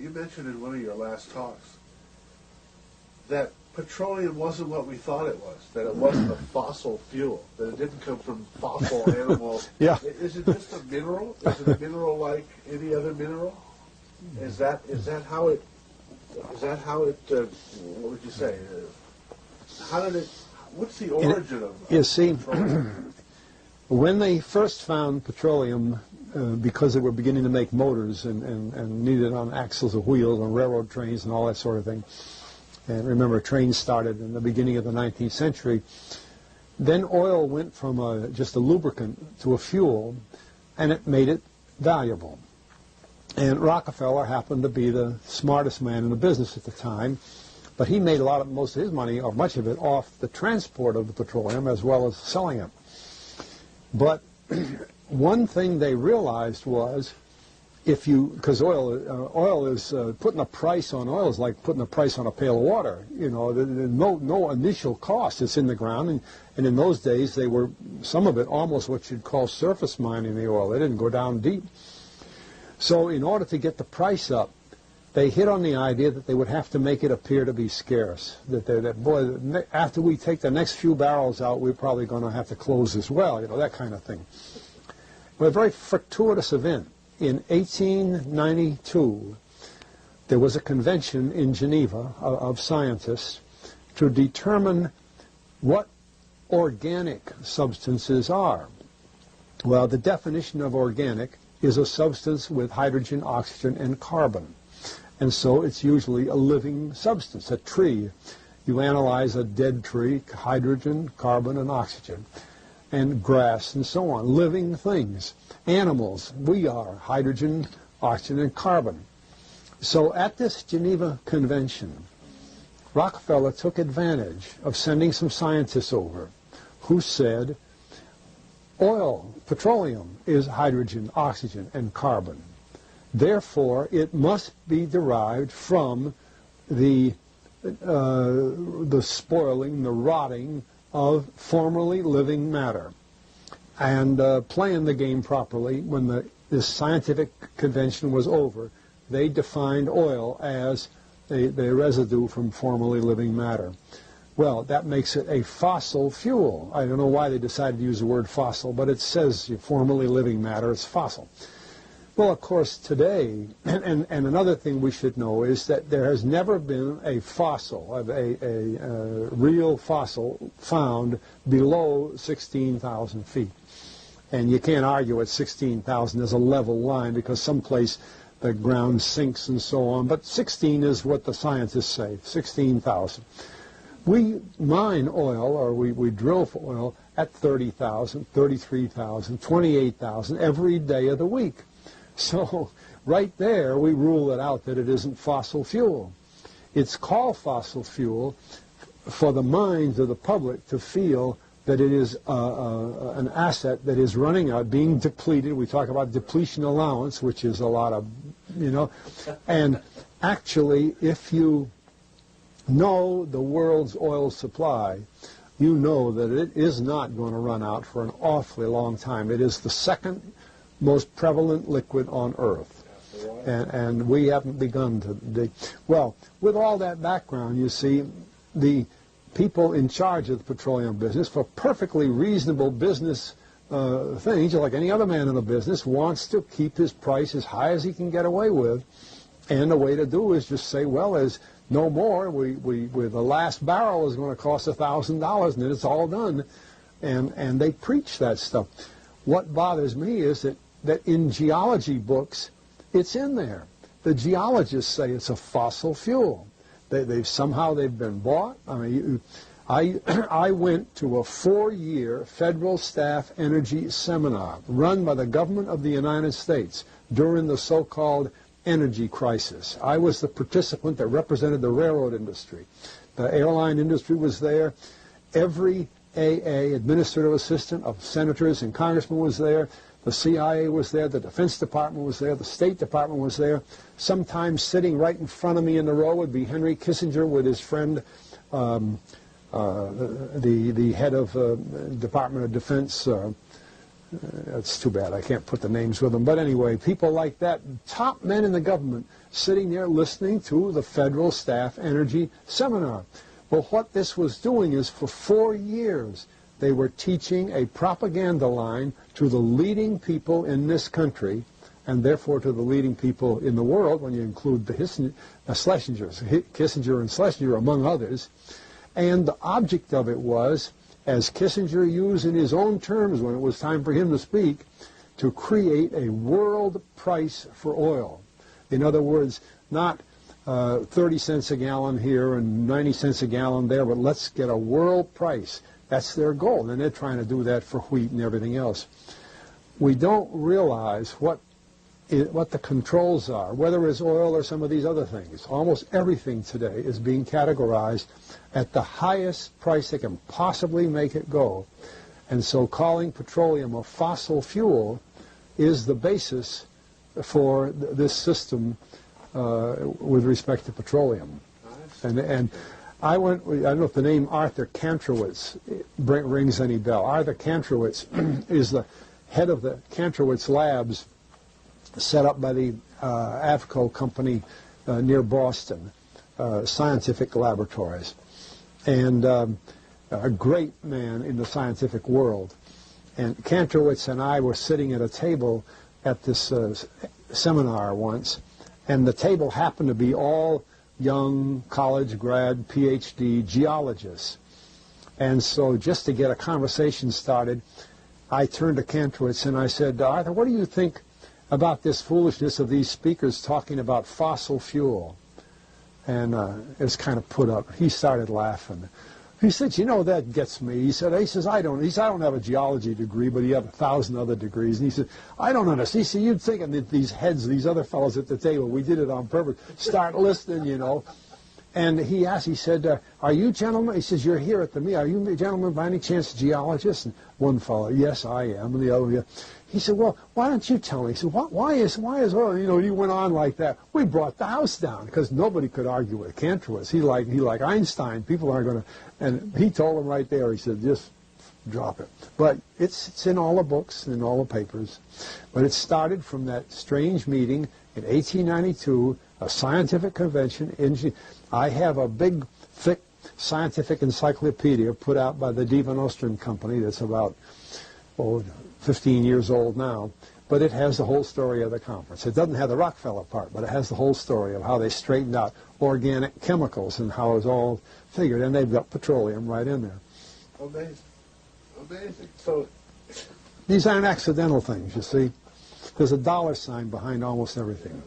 you mentioned in one of your last talks that petroleum wasn't what we thought it was, that it wasn't a fossil fuel, that it didn't come from fossil animals. Yeah. Is it just a mineral? Is it a mineral like any other mineral? Is that how it, what would you say? What's the origin of You see, petroleum? when they first found petroleum, because they were beginning to make motors and needed on axles of wheels on railroad trains and all that sort of thing, and remember, trains started in the beginning of the 19th century, then oil went from just a lubricant to a fuel, and it made it valuable. And Rockefeller happened to be the smartest man in the business at the time, but he made most of his money, or much of it, off the transport of the petroleum as well as selling it. But one thing they realized was, because oil is putting a price on oil is like putting a price on a pail of water. You know, no initial cost. It's in the ground, and in those days they were, some of it almost what you'd call surface mining the oil. They didn't go down deep. So in order to get the price up, they hit on the idea that they would have to make it appear to be scarce. That after we take the next few barrels out, we're probably going to have to close this well. You know, that kind of thing. But a very fortuitous event. In 1892, there was a convention in Geneva of scientists to determine what organic substances are. Well, the definition of organic is a substance with hydrogen, oxygen, and carbon. And so it's usually a living substance, a tree. You analyze a dead tree, hydrogen, carbon, and oxygen, and grass, and so on, living things. Animals, we are hydrogen, oxygen, and carbon. So at this Geneva Convention, Rockefeller took advantage of sending some scientists over who said, oil, petroleum, is hydrogen, oxygen, and carbon. Therefore, it must be derived from the spoiling, the rotting of formerly living matter. And playing the game properly, when this scientific convention was over, they defined oil as the residue from formerly living matter. Well, that makes it a fossil fuel. I don't know why they decided to use the word fossil, but it says formerly living matter, it's fossil. Well, of course, today, and another thing we should know is that there has never been a fossil, a real fossil, found below 16,000 feet. And you can't argue at 16,000 there's a level line, because someplace the ground sinks and so on. But 16 is what the scientists say, 16,000. We mine oil, or we drill for oil, at 30,000, 33,000, 28,000 every day of the week. So right there we rule it out that it isn't fossil fuel. It's called fossil fuel for the minds of the public to feel that it is an asset that is running out, being depleted. We talk about depletion allowance, which is a lot of, and actually if you know the world's oil supply, you know that it is not going to run out for an awfully long time. It is the second most prevalent liquid on Earth. And we haven't begun to dig. Well, with all that background, you see, the people in charge of the petroleum business, for perfectly reasonable business things, like any other man in the business, wants to keep his price as high as he can get away with. And the way to do is just say, well, there's no more. The last barrel is going to cost $1,000, and then it's all done. And they preach that stuff. What bothers me is that in geology books, it's in there. The geologists say it's a fossil fuel. Somehow they've been bought. I mean, I went to a 4-year federal staff energy seminar run by the government of the United States during the so-called energy crisis. I was the participant that represented the railroad industry. The airline industry was there. Every AA, administrative assistant of senators and congressmen, was there. The CIA was there, the Defense Department was there, the State Department was there. Sometimes sitting right in front of me in the row would be Henry Kissinger with his friend, the head of Department of Defense, It's too bad I can't put the names with them. But anyway, people like that, top men in the government, sitting there listening to the Federal Staff Energy Seminar. Well, what this was doing is for 4 years, they were teaching a propaganda line to the leading people in this country, and therefore to the leading people in the world, when you include the Schlesingers, Kissinger and Schlesinger, among others. And the object of it was, as Kissinger used in his own terms when it was time for him to speak, to create a world price for oil. In other words, not 30 cents a gallon here and 90 cents a gallon there, but let's get a world price. That's their goal, and they're trying to do that for wheat and everything else. We don't realize what the controls are, whether it's oil or some of these other things. Almost everything today is being categorized at the highest price they can possibly make it go. And so calling petroleum a fossil fuel is the basis for this system with respect to petroleum. And I don't know if the name Arthur Kantrowitz rings any bell. Arthur Kantrowitz is the head of the Kantrowitz Labs set up by the AVCO company near Boston, scientific laboratories. And a great man in the scientific world. And Kantrowitz and I were sitting at a table at this seminar once, and the table happened to be all young college grad, PhD geologists. And so just to get a conversation started, I turned to Kantrowitz and I said, Arthur, what do you think about this foolishness of these speakers talking about fossil fuel? And it was kind of put up. He started laughing. He said, you know, that gets me. He says, I don't have a geology degree, but he had 1,000 other degrees. And he said, I don't understand. He said, you'd think that these heads, these other fellows at the table, we did it on purpose, start listening, you know. And he asked, he said, are you gentlemen? He says, you're here at the meeting. Are you gentlemen by any chance geologists? And one fellow, yes, I am. And the other, yeah. He said, well, why don't you tell me? He said, why is oil? You know, he went on like that. We brought the house down because nobody could argue with Kantrowitz. He like Einstein. People aren't going to. And he told him right there. He said, just drop it. But it's in all the books and in all the papers. But it started from that strange meeting in 1892, a scientific convention. I have a big, thick scientific encyclopedia put out by the Divan Ostrand Company that's about 15 years old now, but it has the whole story of the conference. It doesn't have the Rockefeller part, but it has the whole story of how they straightened out organic chemicals and how it's all figured, and they've got petroleum right in there. Amazing. Amazing. So these aren't accidental things, you see. There's a dollar sign behind almost everything.